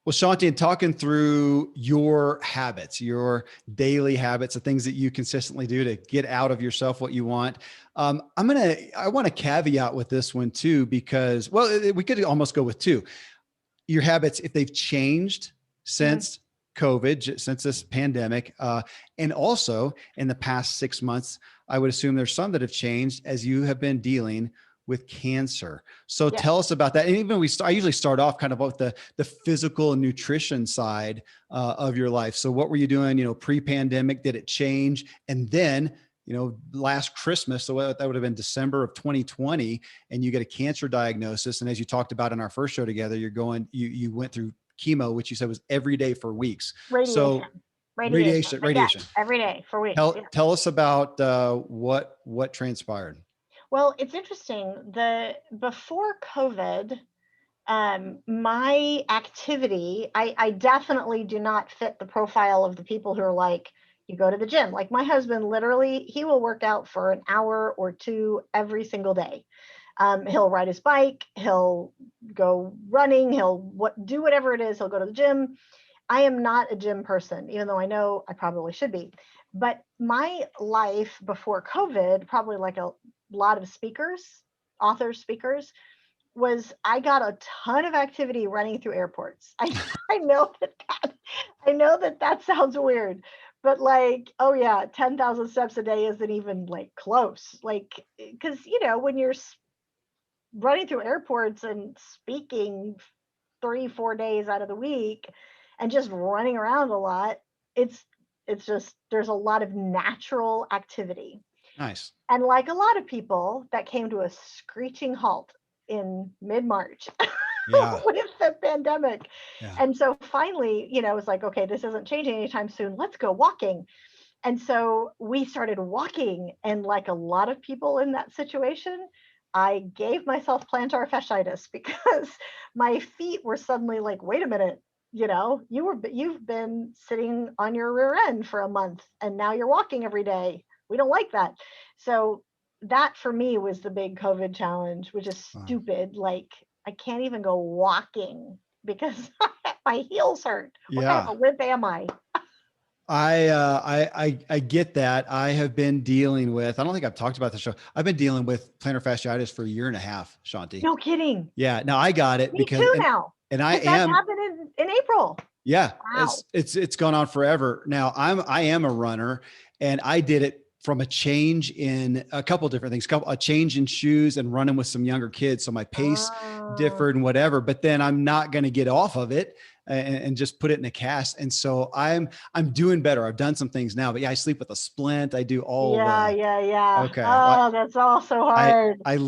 Well, Shaunti, and talking through your habits, your daily habits, the things that you consistently do to get out of yourself what you want. I want to caveat with this one too, because, well, we could almost go with two. Your habits, if they've changed Mhm. since COVID, since this pandemic, and also in the past 6 months, I would assume there's some that have changed as you have been dealing with cancer. So Yes. tell us about that. And even I usually start off kind of with the physical and nutrition side of your life. So what were you doing, pre-pandemic? Did it change? And then, last Christmas, so that would have been December of 2020, and you get a cancer diagnosis. And as you talked about in our first show together, you went through chemo, which you said was every day for weeks. Radiation. So Radiation. radiation, But yes, radiation. every day for weeks. Tell Yeah. tell us about what transpired. Well, it's interesting. The Before COVID, my activity, I definitely do not fit the profile of the people who are like, you go to the gym. Like my husband, literally, he will work out for an hour or two every single day. He'll ride his bike, he'll go running, do whatever it is. He'll go to the gym. I am not a gym person, even though I know I probably should be. But my life before COVID, probably like a lot of speakers, authors, speakers, was I got a ton of activity running through airports. I know I know that that sounds weird, but like, oh yeah, 10,000 steps a day isn't even like close. Like, because when you're running through airports and speaking 3, 4 days out of the week and just running around a lot, it's it's just there's a lot of natural activity. Nice. And like a lot of people, that came to a screeching halt in mid-March Yeah. with the pandemic. Yeah. And so finally, it was like, okay, this isn't changing anytime soon. Let's go walking. And so we started walking. And like a lot of people in that situation, I gave myself plantar fasciitis because my feet were suddenly like, wait a minute, you've been sitting on your rear end for a month and now you're walking every day. We don't like that. So that for me was the big COVID challenge, which is Wow. stupid. Like I can't even go walking because my heels hurt. What kind of Yeah. a wimp am I? I get that. I have been dealing with, I don't think I've talked about the show. I've been dealing with plantar fasciitis for a year and a half, Shaunti. No kidding. Yeah. Now I got it Me because, too now, and I because that am, happened in April. yeah, Wow. it's gone on forever. Now I am a runner, and I did it from a change in a couple of different things, a change in shoes and running with some younger kids. So my pace Oh, differed and whatever, but then I'm not going to get off of it and just put it in a cast. And so I'm doing better. I've done some things now, but yeah, I sleep with a splint. I do all yeah, the, yeah, yeah. okay. Oh, that's all so I hard. I Yeah.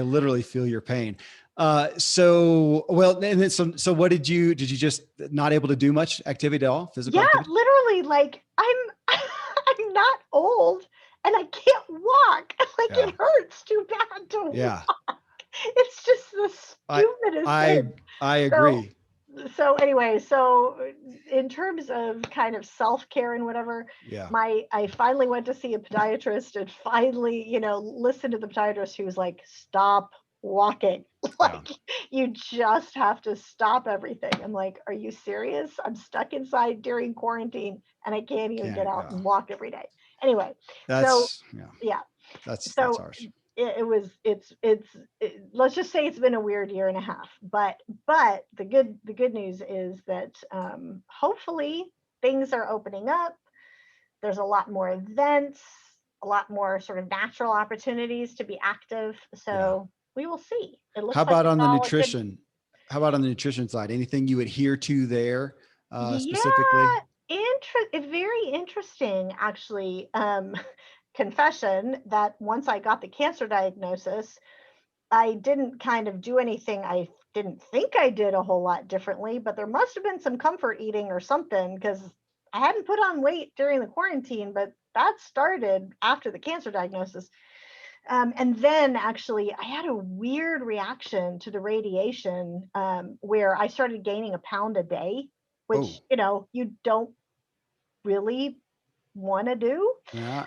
literally feel your pain. So well, and then so what did you just not able to do much activity at all, physical Yeah, activity? literally, like I'm not old and I can't walk. Like Yeah. it hurts too bad to Yeah. walk. It's just the I stupidest I thing. I So agree. anyway, in terms of kind of self-care and whatever, Yeah. my I finally went to see a podiatrist and finally, listened to the podiatrist who was like, stop walking. Yeah. Like you just have to stop everything. I'm like, are you serious? I'm stuck inside during quarantine and I can't even get Can't, out yeah. and walk every day. Anyway, so Yeah. yeah. That's So ours. it was let's just say it's been a weird year and a half, but the good news is that hopefully things are opening up. There's a lot more events, a lot more sort of natural opportunities to be active, Yeah. so we will see. It How looks like about it's on the all a good. nutrition? How about on the nutrition side? Anything you adhere to there specifically? Yeah, very interesting actually. Confession that once I got the cancer diagnosis, I didn't kind of do anything. I didn't think I did a whole lot differently, but there must have been some comfort eating or something because I hadn't put on weight during the quarantine, but that started after the cancer diagnosis. And then actually, I had a weird reaction to the radiation where I started gaining a pound a day, which, Oh, you don't really want to do. yeah.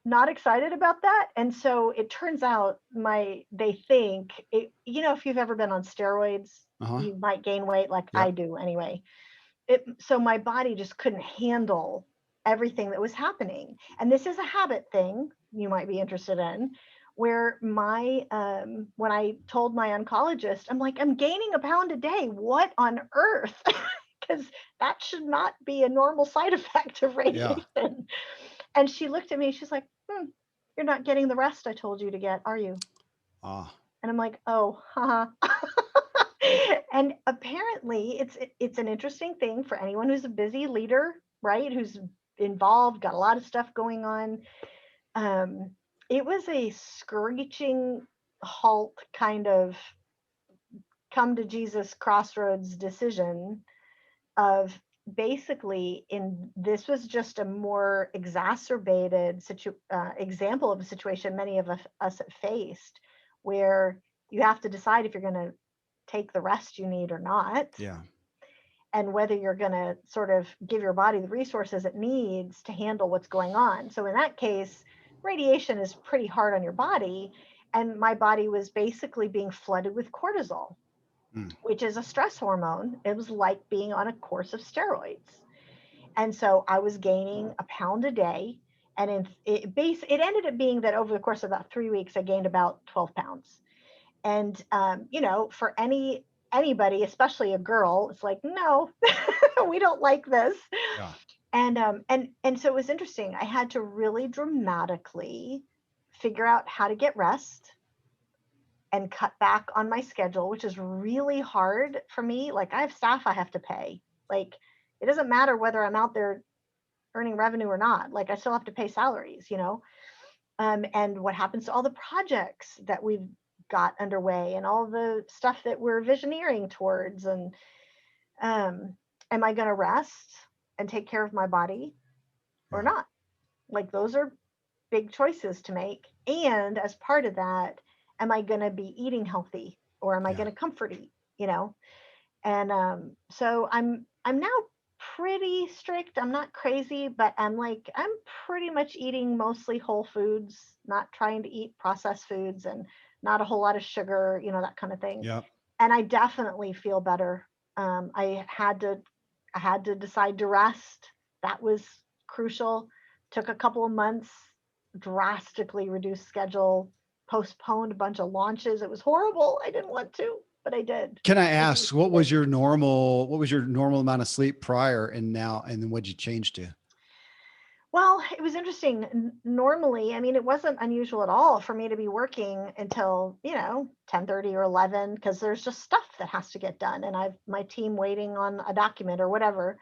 Not excited about that. And so it turns out they think if you've ever been on steroids, Uh-huh. You might gain weight like I Yep. do anyway. So my body just couldn't handle everything that was happening. And this is a habit thing you might be interested in, where my when I told my oncologist, I'm like, I'm gaining a pound a day. What on earth? Because that should not be a normal side effect of Yeah. radiation. And she looked at me, she's like, you're not getting the rest I told you to get, are you? Ah, And I'm like, oh, haha. And apparently it's an interesting thing for anyone who's a busy leader, right? Who's involved, got a lot of stuff going on. Um, it was a screeching halt kind of come to Jesus crossroads decision of basically in this was just a more exacerbated example of a situation many of us have faced where you have to decide if you're going to take the rest you need or not, yeah. and whether you're going to sort of give your body the resources it needs to handle what's going on. So in that case, radiation is pretty hard on your body, and my body was basically being flooded with cortisol, Mm. which is a stress hormone. It was like being on a course of steroids. And so I was gaining a pound a day. And it ended up being that over the course of about 3 weeks, I gained about 12 pounds. And, for anybody, especially a girl, it's like, no, we don't like this. Yeah. And so it was interesting. I had to really dramatically figure out how to get rest and cut back on my schedule, which is really hard for me. Like I have staff I have to pay. Like it doesn't matter whether I'm out there earning revenue or not. Like I still have to pay salaries. And what happens to all the projects that we've got underway and all the stuff that we're visioneering towards. And am I going to rest and take care of my body or Yeah. not? Like those are big choices to make. And as part of that, am I going to be eating healthy or am I Yeah. going to comfort eat? You know, and so I'm now pretty strict. I'm not crazy, but I'm pretty much eating mostly whole foods, not trying to eat processed foods and not a whole lot of sugar, that kind of thing. Yep. And I definitely feel better. I had to decide to rest. That was crucial. Took a couple of months, drastically reduced schedule, postponed a bunch of launches. It was horrible. I didn't want to, but I did. Can I Because it was ask needed. what was your normal amount of sleep prior and now, and then what'd you change to? Well, it was interesting. Normally, I mean, it wasn't unusual at all for me to be working until, 10:30 or 11 because there's just stuff that has to get done and I've my team waiting on a document or whatever.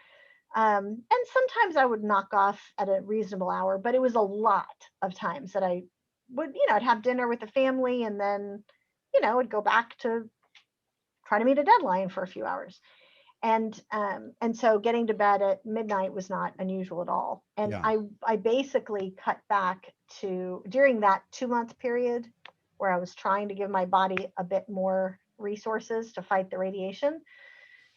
And sometimes I would knock off at a reasonable hour, but it was a lot of times that I would, I'd have dinner with the family and then, I'd go back to try to meet a deadline for a few hours. And so getting to bed at midnight was not unusual at all. And Yeah. I basically cut back to during that 2 month period where I was trying to give my body a bit more resources to fight the radiation,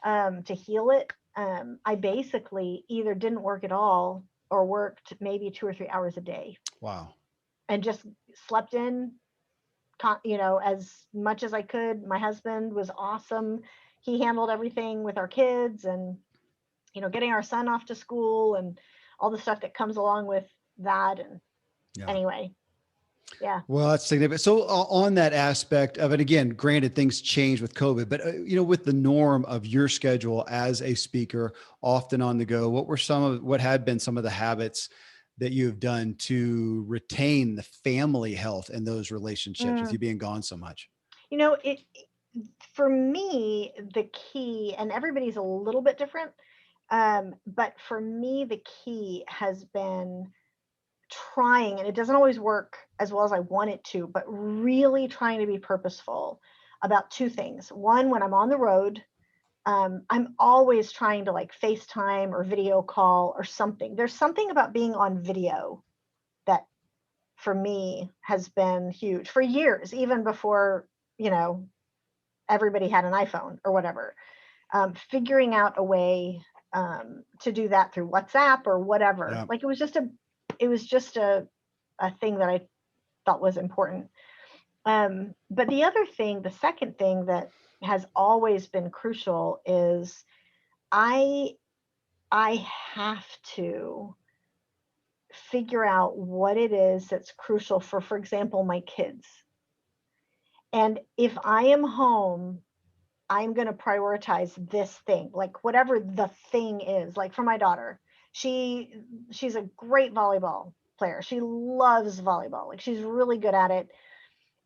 to heal it. I basically either didn't work at all or worked maybe 2 or 3 hours a day Wow. and just slept in, as much as I could. My husband was awesome. He handled everything with our kids and, getting our son off to school and all the stuff that comes along with that. And Yeah. anyway, yeah. Well, that's significant. So on that aspect of it, again, granted things change with COVID, but with the norm of your schedule as a speaker, often on the go, what had been some of the habits that you have done to retain the family health and those relationships with you Mm, being gone so much? it for me, the key, and everybody's a little bit different, but for me, the key has been trying, and it doesn't always work as well as I want it to, but really trying to be purposeful about two things. One, when I'm on the road, I'm always trying to like FaceTime or video call or something. There's something about being on video that for me has been huge for years, even before, you know, everybody had an iPhone or whatever. Figuring out a way to do that through WhatsApp or whatever. Yeah. Like it was just a thing that I thought was important. But the second thing that has always been crucial is I I have to figure out what it is that's crucial for example, my kids. And if I am home, I'm going to prioritize this thing, like whatever the thing is. Like for my daughter, she she's a great volleyball player. She loves volleyball. Like she's really good at it.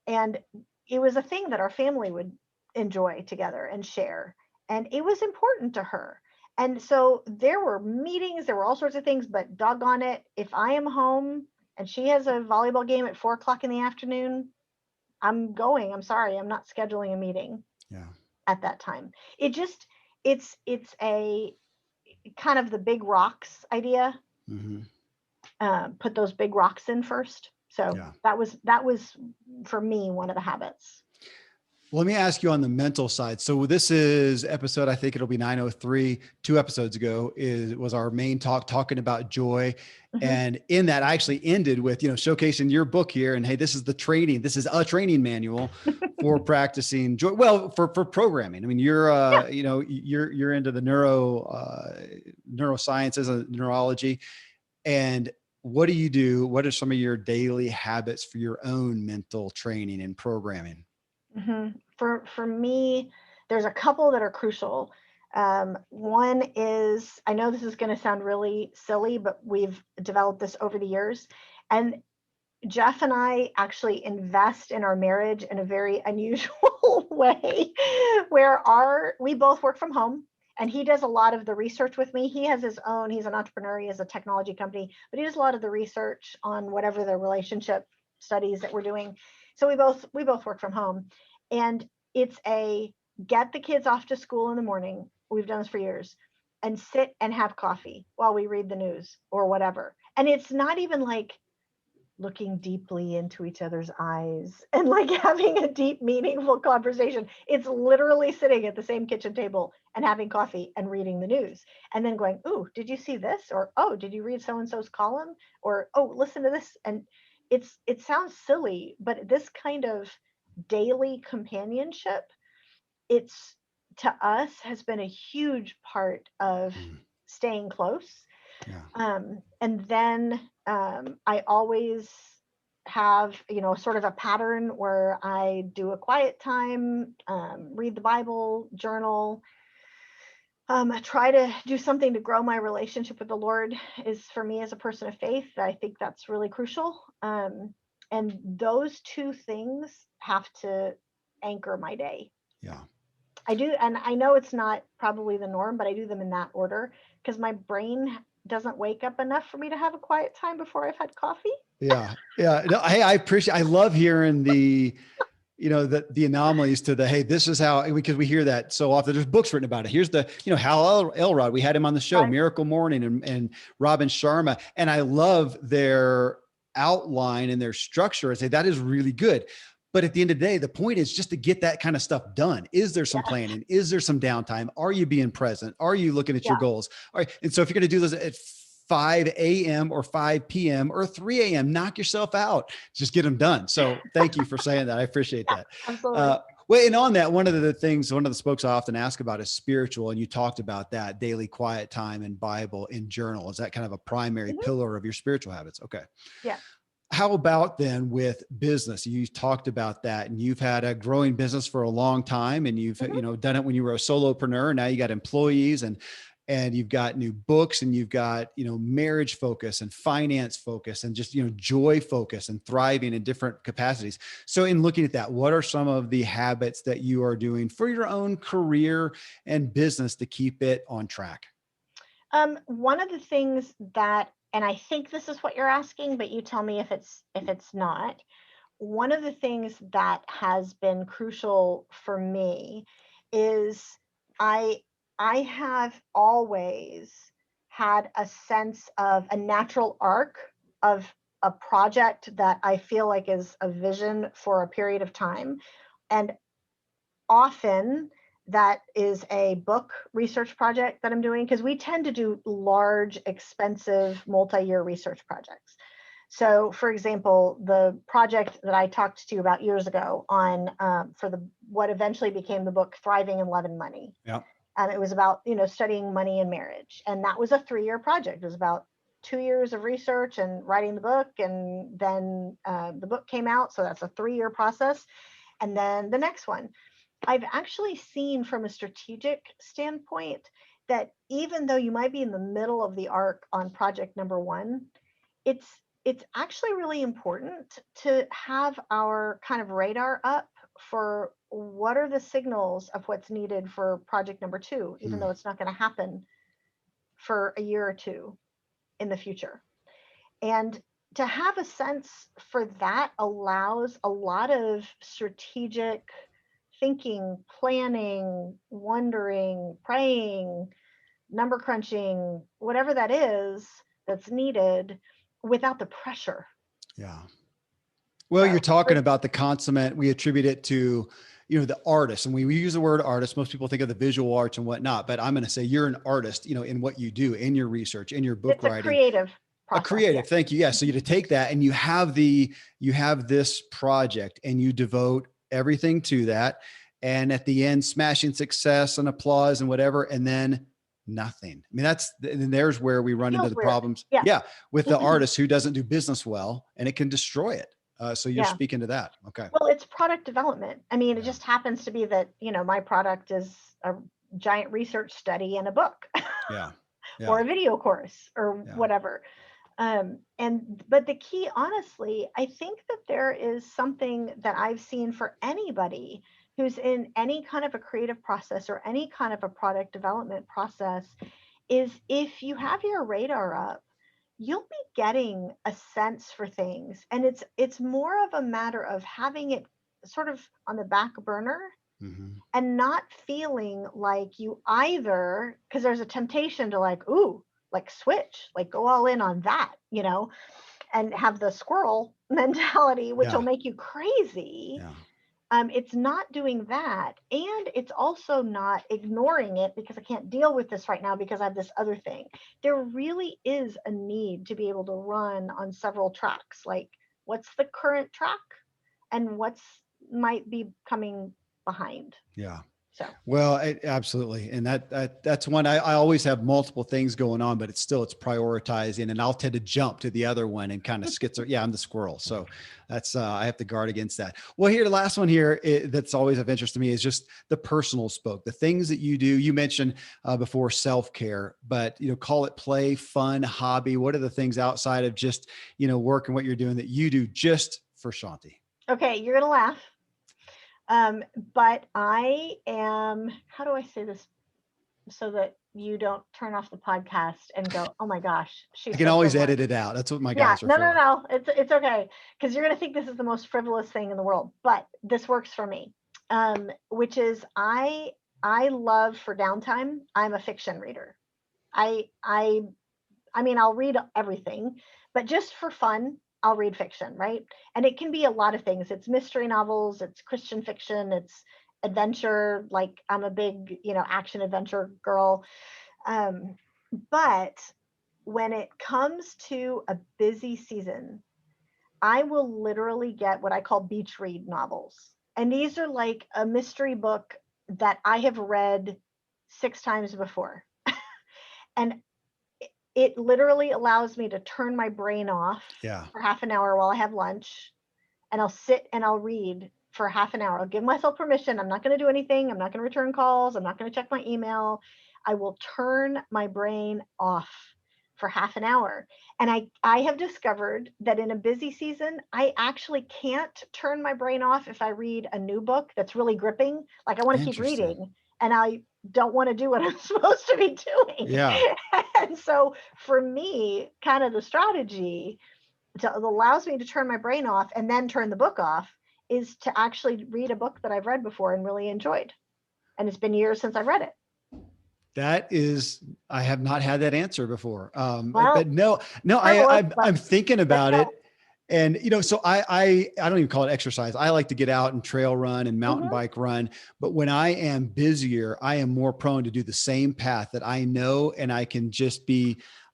And it was a thing that our family would enjoy together and share. And it was important to her. And so there were meetings, there were all sorts of things, but doggone it, if I am home and she has a volleyball game at 4 o'clock in the afternoon, I'm going. I'm sorry, I'm not scheduling a meeting Yeah. at that time. It just it's a kind of the big rocks idea. Hmm. Put those big rocks in first. So Yeah. that was for me one of the habits. Let me ask you on the mental side. So this is episode, I think it'll be 903. 2 episodes ago was our main talk talking about joy. Hmm. And in that, I actually ended with, showcasing your book here. And hey, this is the training. This is a training manual for practicing joy. Well, for programming. I mean, Yeah. you're into the neurosciences and neurology. And what do you do? What are some of your daily habits for your own mental training and programming? For me, there's a couple that are crucial. One is, I know this is going to sound really silly, but we've developed this over the years, and Jeff and I actually invest in our marriage in a very unusual way, where we both work from home. And he does a lot of the research with me. He has his own, he's an entrepreneur, he has a technology company, but he does a lot of the research on whatever the relationship studies that we're doing. So we both work from home. And it's a get the kids off to school in the morning. We've done this for years, and sit and have coffee while we read the news or whatever. And it's not even like looking deeply into each other's eyes and like having a deep, meaningful conversation. It's literally sitting at the same kitchen table and having coffee and reading the news. And then going, "Ooh, did you see this?" Or, "Oh, did you read so and so's column?" Or, "Oh, listen to this." And it sounds silly, but this kind of daily companionship, it's to us has been a huge part of Mm, staying close. yeah. And then I always have, sort of a pattern where I do a quiet time, read the Bible, journal. I try to do something to grow my relationship with the Lord. Is for me as a person of faith, I think that's really crucial. And those two things have to anchor my day. Yeah. I do, and I know it's not probably the norm, but I do them in that order because my brain doesn't wake up enough for me to have a quiet time before I've had coffee. Yeah. Yeah. No, hey, I love hearing the anomalies to the, hey, this is how, because we hear that so often. There's books written about it. Here's Hal Elrod. We had him on the show, Right. Miracle Morning, and Robin Sharma. And I love their outline and their structure. I say that is really good. But at the end of the day, the point is just to get that kind of stuff done. Is there some Yeah. planning? Is there some downtime? Are you being present? Are you looking at your Yeah. goals? All right. And so if you're going to do this at 5 a.m. or 5 p.m. or 3 a.m., knock yourself out. Just get them done. So thank you for saying that. I appreciate Yeah. that. Absolutely. Well, and on that, one of the spokes I often ask about is spiritual. And you talked about that daily quiet time and Bible and journal. Is that kind of a primary Hmm. pillar of your spiritual habits? Okay. Yeah. How about then with business? You talked about that, and you've had a growing business for a long time, and you've Hmm. done it when you were a solopreneur. Now you got employees, and you've got new books, and you've got marriage focus and finance focus and just joy focus and thriving in different capacities. So in looking at that, what are some of the habits that you are doing for your own career and business to keep it on track? One of the things that, and I think this is what you're asking, but you tell me if it's not. One of the things that has been crucial for me is I I have always had a sense of a natural arc of a project that I feel like is a vision for a period of time. And often that is a book research project that I'm doing because we tend to do large, expensive, multi-year research projects. So, for example, the project that I talked to you about years ago on for the what eventually became the book Thriving in Love and Money. Yeah. It was about, studying money and marriage, and that was a 3-year project. It was about 2 years of research and writing the book, and then the book came out. So that's a 3-year process, and then the next one. I've actually seen from a strategic standpoint that even though you might be in the middle of the arc on project number one, it's actually really important to have our kind of radar up for what are the signals of what's needed for project number two, even Hmm. though it's not going to happen for a year or two in the future. And to have a sense for that allows a lot of strategic thinking, planning, wondering, praying, number crunching, whatever that is that's needed without the pressure. Yeah. Well, you're So, talking about the consummate. We attribute it to, the artist, and we use the word artist. Most people think of the visual arts and whatnot, but I'm going to say you're an artist, in what you do, in your research, in your book it's a writing. creative A process. creative. Yes. Thank you. Yeah. So you to take that and you have this project and you devote everything to that. And at the end, smashing success and applause and whatever, and then nothing. I mean, and there's where we run into Feels the weird. problems. Yeah. Yeah. With the artist who doesn't do business well, and it can destroy it. So you're Yeah. speaking to that. Okay. Well, it's product development. I mean, it Yeah. just happens to be that, my product is a giant research study and a book Yeah. or Yeah. a video course or Yeah. whatever. But the key, honestly, I think that there is something that I've seen for anybody who's in any kind of a creative process or any kind of a product development process is if you have your radar up, you'll be getting a sense for things. And it's more of a matter of having it sort of on the back burner Mm-hmm. and not feeling like you either, because there's a temptation to like, ooh, like switch, like go all in on that, and have the squirrel mentality, which will Yeah. make you crazy. Yeah. It's not doing that. And it's also not ignoring it because I can't deal with this right now because I have this other thing. There really is a need to be able to run on several tracks. Like, what's the current track and what's might be coming behind. Yeah. So, Well, absolutely. And that's one I always have multiple things going on, but it's prioritizing, and I'll tend to jump to the other one and kind of schizo. Yeah, I'm the squirrel. So that's, I have to guard against that. Well, here, the last one here that's always of interest to me is just the personal spoke, the things that you do. You mentioned before self-care, but, call it play, fun, hobby. What are the things outside of just, work and what you're doing that you do just for Shaunti? okay, you're going to laugh. But I am, how do I say this so that you don't turn off the podcast and go, oh my gosh, I she's can so always frivolous. edit it out. That's what my Yeah, guys are no, for. it's okay, because you're going to think this is the most frivolous thing in the world, but this works for me. Which is I love for downtime. I'm a fiction reader. I I I mean, I'll read everything, but just for fun, I'll read fiction, right? And it can be a lot of things. It's mystery novels, it's Christian fiction, it's adventure. Like I'm a big, action adventure girl. Um, but when it comes to a busy season, I will literally get what I call beach read novels. And these are like a mystery book that I have read 6 times before. And it literally allows me to turn my brain off Yeah. for half an hour while I have lunch, and I'll sit and I'll read for half an hour. I'll give myself permission. I'm not going to do anything. I'm not going to return calls. I'm not going to check my email. I will turn my brain off for half an hour. And I have discovered that in a busy season, I actually can't turn my brain off if I read a new book that's really gripping. Like I want to keep Interesting. reading and I don't want to do what I'm supposed to be doing. Yeah. And so for me, kind of the strategy that allows me to turn my brain off and then turn the book off is to actually read a book that I've read before and really enjoyed. And it's been years since I've read it. I have not had that answer before. Well, But no, frivolous, I'm but thinking there you about go. it. And, so I don't even call it exercise. I like to get out and trail run and mountain Mhm. bike run. But when I am busier, I am more prone to do the same path that I know, and I can just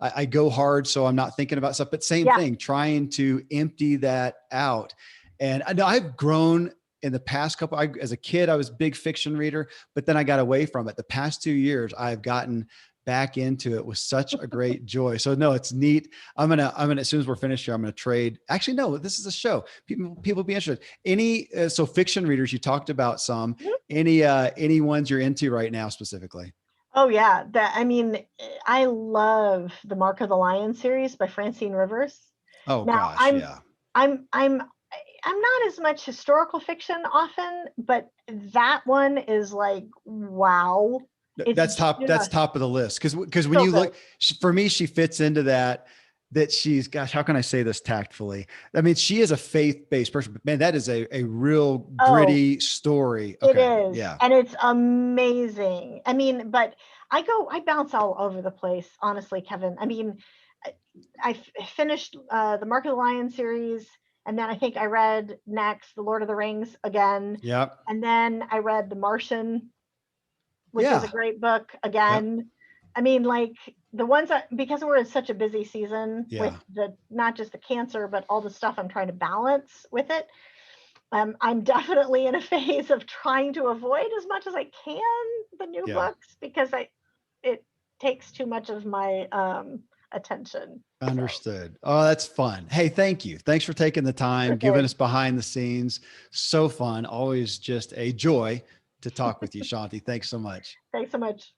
I go hard. So I'm not thinking about stuff, but same Yeah. thing, trying to empty that out. And I know I've grown in the past as a kid, I was a big fiction reader, but then I got away from it. The past 2 years, I've gotten back into it with such a great joy. So no, it's neat. As soon as we're finished here, I'm going to trade. Actually, no, this is a show. People be interested. So fiction readers, you talked about some, Mhm. any ones you're into right now specifically? Oh yeah, I mean, I love the Mark of the Lion series by Francine Rivers. Oh Now, gosh. Yeah. I'm I'm I'm not as much historical fiction often, but that one is like, wow. It's That's just top of the list. Cause when so you good. look, for me, she fits into that she's, gosh, how can I say this tactfully? I mean, she is a faith-based person, but man, that is a real Oh, gritty story. it Okay. is, Yeah. and it's amazing. I mean, but I bounce all over the place, honestly, Kevin. I mean, I, finished the Mark of the Lion series, and then I think I read next The Lord of the Rings again, Yeah. and then I read The Martian, which is a Yeah. great book Yep. again. I mean, like the ones that, because we're in such a busy season with Yeah. the not just the cancer, but all the stuff I'm trying to balance with it. I'm definitely in a phase of trying to avoid as much as I can the new Yeah. books because it takes too much of my attention. So Understood. Oh, that's fun. Hey, thank you. Thanks for taking the sure time, giving thing. us behind the scenes. So fun. Always just a joy to talk with you, Shaunti. Thanks so much. Thanks so much.